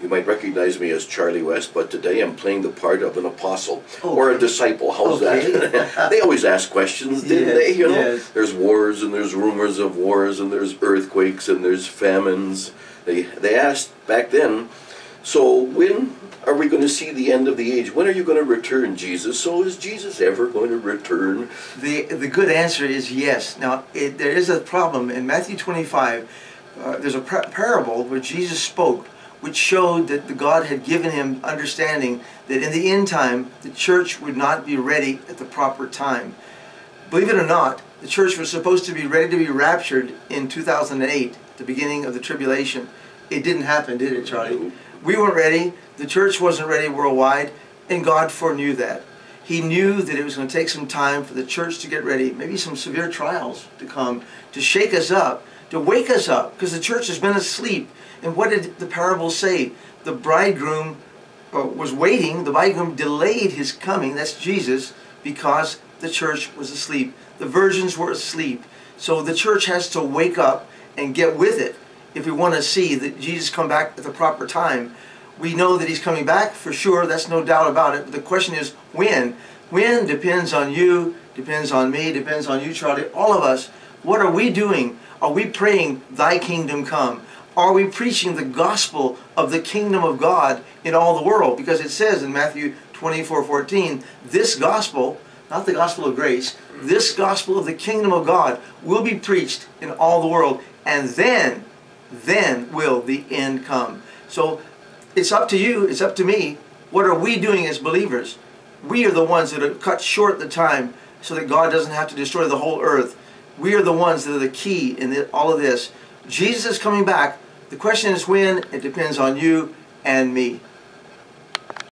You might recognize me as Charlie West, but today I'm playing the part of an apostle Okay. or a disciple. How's that? They always ask questions, didn't they? You know, yes. there's wars and there's rumors of wars and there's earthquakes and there's famines. They asked back then, so when are we going to see the end of the age? When are you going to return, Jesus? So is Jesus ever going to return? The good answer is yes. Now, there is a problem. In Matthew 25, there's a parable where Jesus spoke, which showed that the God had given him understanding that in the end time, the church would not be ready at the proper time. Believe it or not, the church was supposed to be ready to be raptured in 2008, the beginning of the tribulation. It didn't happen, did it, Charlie? No. We weren't ready. The church wasn't ready worldwide, and God foreknew that. He knew that it was going to take some time for the church to get ready, maybe some severe trials to come, to shake us up, to wake us up, because the church has been asleep. And what did the parable say? The bridegroom was waiting. The bridegroom delayed his coming, that's Jesus, because the church was asleep. The virgins were asleep. So the church has to wake up and get with it if we want to see that Jesus come back at the proper time. We know that he's coming back for sure, that's no doubt about it. But the question is when? When depends on you, depends on me, depends on you, Charlie, all of us. What are we doing? Are we praying, thy kingdom come? Are we preaching the gospel of the kingdom of God in all the world? Because it says in Matthew 24:14, this gospel, not the gospel of grace, this gospel of the kingdom of God will be preached in all the world, and then will the end come. So it's up to you, it's up to me. What are we doing as believers? We are the ones that have cut short the time so that God doesn't have to destroy the whole earth. We are the ones that are the key in all of this. Jesus is coming back. The question is when. It depends on you and me.